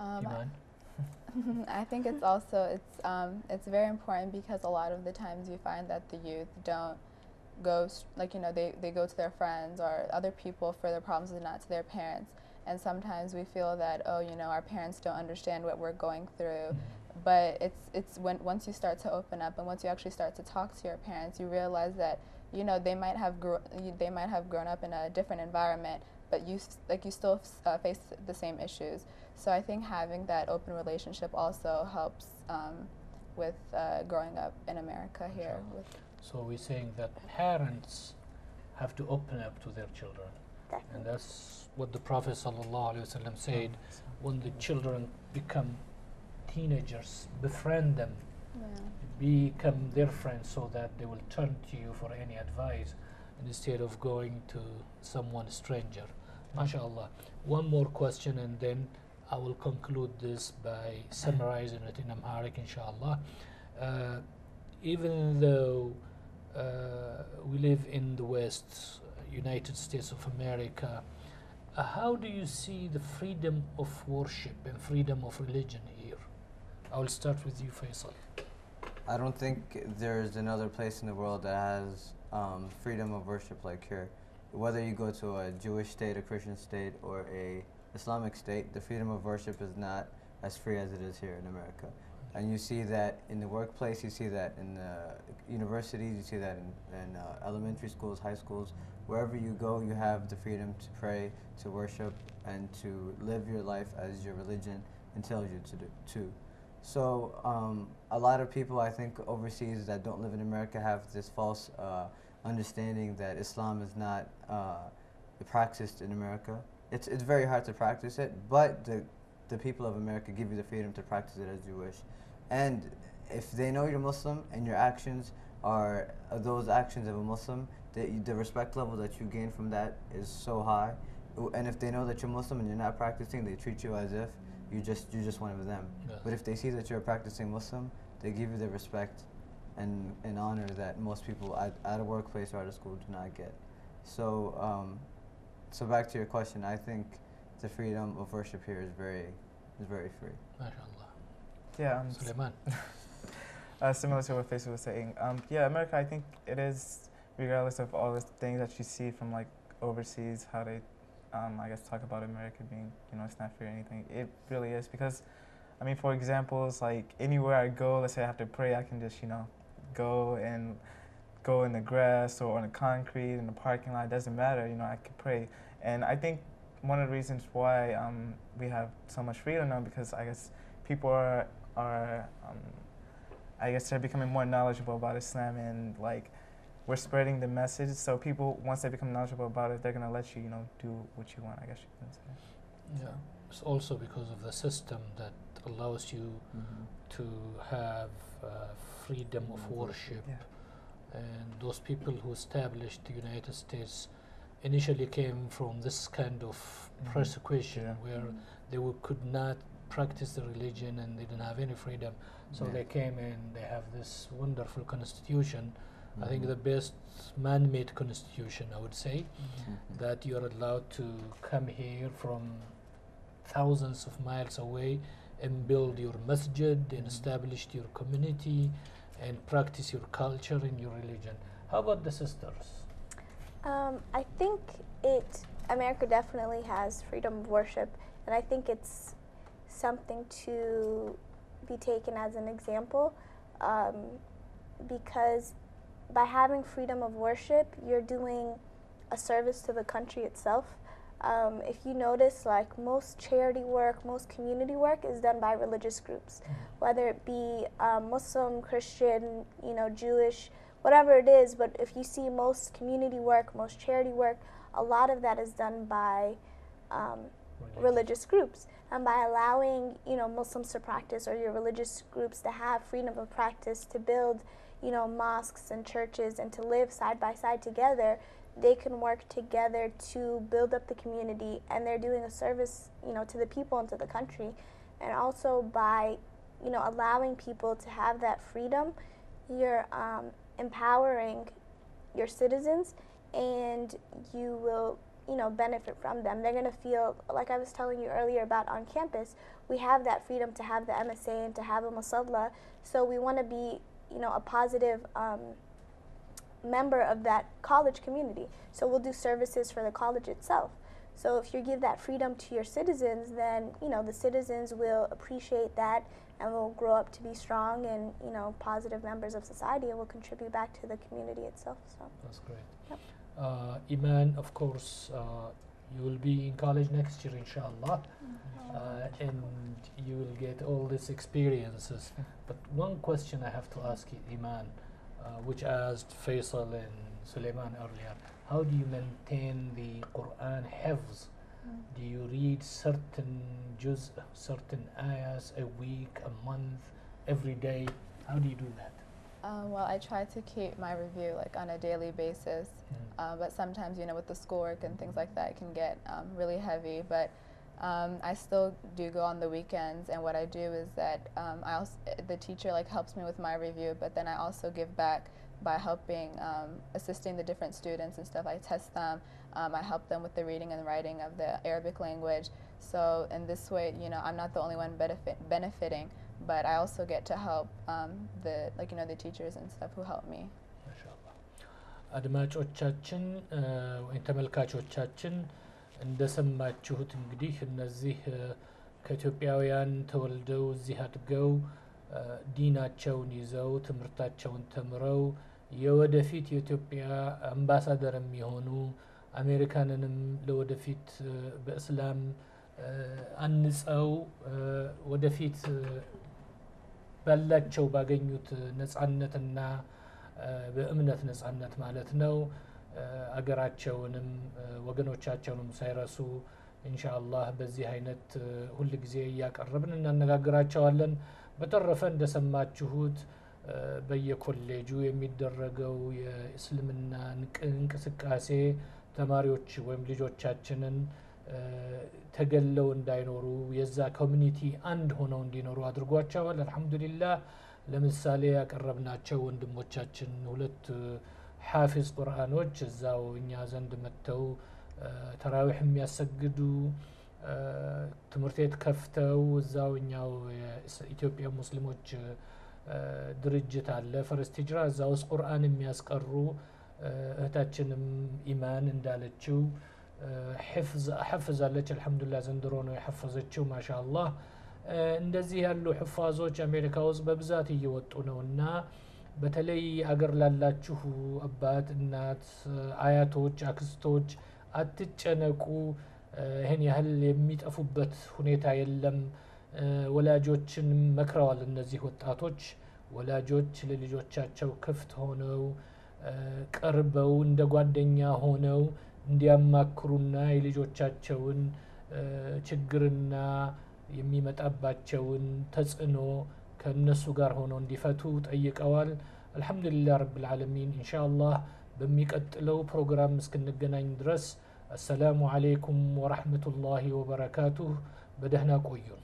Iman? I think it's also it's very important because a lot of the times you find that the youth don't go like they go to their friends or other people for their problems and not to their parents. And sometimes we feel that our parents don't understand what we're going through, but it's when once you start to open up and once you actually start to talk to your parents, you realize that they might have grown up in a different environment, but you still face the same issues. So I think having that open relationship also helps with growing up in America here. So we're saying that parents have to open up to their children. Definitely. And that's what the Prophet ﷺ said, when the children become teenagers, befriend them, become their friends so that they will turn to you for any advice instead of going to someone stranger. MashaAllah. One more question and then I will conclude this by summarizing it in Amharic, inshallah. Even though we live in the West, United States of America, how do you see the freedom of worship and freedom of religion here? I will start with you, Faisal. I don't think there's another place in the world that has freedom of worship like here. Whether you go to a Jewish state, a Christian state, or a Islamic state, the freedom of worship is not as free as it is here in America. And you see that in the workplace, you see that in the universities, you see that in elementary schools, high schools. Wherever you go, you have the freedom to pray, to worship, and to live your life as your religion tells you to do. So a lot of people, I think, overseas that don't live in America have this false understanding that Islam is not practiced in America. It's very hard to practice it, but the people of America give you the freedom to practice it as you wish. And if they know you're Muslim and your actions are those actions of a Muslim, the respect level that you gain from that is so high. And if they know that you're Muslim and you're not practicing, they treat you as if you're just one of them. Yes. But if they see that you're a practicing Muslim, they give you the respect and honor that most people at a workplace or at a school do not get. So so back to your question, I think the freedom of worship here is very free. MashaAllah. Yeah, Suleiman. Similar to what Faisal was saying. Yeah, America, I think it is, regardless of all the things that you see from like overseas, how they, I guess, talk about America being, it's not free or anything. It really is because, I mean, for examples, like anywhere I go, let's say I have to pray, I can just, go in the grass or on the concrete in the parking lot. It doesn't matter, I can pray. And I think one of the reasons why we have so much freedom now, because I guess people are I guess they're becoming more knowledgeable about Islam, and like we're spreading the message. So people, once they become knowledgeable about it, they're gonna let you, do what you want, I guess you can say. Yeah, it's also because of the system that allows you to have freedom of worship. Yeah. And those people who established the United States initially came from this kind of persecution where they could not practice the religion and they didn't have any freedom. So they came and they have this wonderful constitution. I think the best man-made constitution, I would say, that you're allowed to come here from thousands of miles away and build your masjid and establish your community and practice your culture and your religion. How about the sisters? I think America definitely has freedom of worship, and I think it's something to be taken as an example, because by having freedom of worship, you're doing a service to the country itself. If you notice, like most charity work, most community work is done by religious groups, whether it be Muslim, Christian, Jewish, whatever it is. But if you see most community work, most charity work, a lot of that is done by religious groups. And by allowing, Muslims to practice, or your religious groups to have freedom of practice, to build, mosques and churches and to live side by side together, they can work together to build up the community, and they're doing a service, to the people and to the country. And also by, allowing people to have that freedom, you're empowering your citizens, and you will, benefit from them. They're going to feel, like I was telling you earlier about on campus, we have that freedom to have the MSA and to have a musalla. So we want to be, a positive member of that college community. So we'll do services for the college itself. So if you give that freedom to your citizens, then, the citizens will appreciate that and will grow up to be strong and, positive members of society and will contribute back to the community itself. So that's great. Yep. Iman, of course, you will be in college next year, inshallah, and you will get all these experiences. But one question I have to ask you, Iman, which asked Faisal and Suleiman earlier, how do you maintain the Quran hifz? Do you read certain juz, certain ayahs a week, a month, every day? How do you do that? Well, I try to keep my review like on a daily basis, but sometimes, with the schoolwork and things like that, it can get really heavy. But I still do go on the weekends, and what I do is that the teacher helps me with my review, but then I also give back by helping, assisting the different students and stuff. I test them, I help them with the reading and writing of the Arabic language. So in this way, I'm not the only one benefiting, but I also get to help the teachers and stuff who help me. ማሻአላህ አድማጮቻችን ወይም ተመልካቾቻችን እንደሰማችሁት እንግዲህ እነዚህ ከኢትዮጵያውያን ተወልደው እዚህ አድገው ዲናቸውን ይዘው ትምህርታቸውን ተምረው የወደፊት የኢትዮጵያ አምባሳደር የሚሆኑ አሜሪካንንም ለወደፊት በእስላም አንጸው ወደፊት ባላቸው ባገኙት ነጻነትና በእምነት ነጻነት ማለት ነው አገራቸውንም ወገኖቻቸውንም ሳይረሱ ኢንሻአላህ በዚህ አይነት ሁሉ ጊዜ ያቀርብን እናነጋግራቸዋለን። በተረፈ እንደሰማችሁት በየኮሌጁ የሚደረገው የእስልምና እንቅስቃሴ ተማሪዎች ወይም ልጆቻችንን ተገለው እንዳይኖሩ የዛ ኮሚኒቲ አንድ ሆነው እንዲኖሩ አድርጓቸዋል። አልহামዱሊላህ ለምሳሌ ያቀረብናቸው ወንድሞቻችን ሁለት ሐፊዝ ቁርአኖች እዛው እኛ ዘንድ መተው ተራዊህ የሚያሰግዱ ትምህርት ቤት ከፍተው እዛው እኛው የኢትዮጵያ ሙስሊሞች ድርጅት አለ ፈርስት ሂጅራ እዛው ቁርአን የሚያስቀሩ እህታችንም ኢማን እንዳለችው حفظ አልহামዱሊላህ ዘንድሮ ነው የሐፈዘችው ማሻአላህ። እንደዚህ ያሉ ሐፋዞች አሜሪካ ውስጥ በብዛት እየወጡ ነውና በተለይ አገር ላላችሁ አባት እናት አያቶች አክስቶች አትጨነቁ። ይሄን ያህል የሚጠፉበት ሁኔታ የለም። ወላጆችን መክረዋል እነዚህ ወጣቶች ወላጆች ለልጆቻቸው ክፍት ሆነው ቀርበው እንደ ጓደኛ ሆነው እንዲያማክሩና የልጆቻቸውን ችግርና የሚመጣባቸውን ተጽዕኖ ከነሱ ጋር ሆነው እንዲፈቱ ጠይቀዋል። አልহামዱሊላህ ረብል ዓለሚን ኢንሻአላህ በሚቀጥለው ፕሮግራም እስክንገናኝ ድረስ አሰላሙ አለይኩም ወራህመቱላሂ ወበረካቱሁ። በደህና ቆዩን።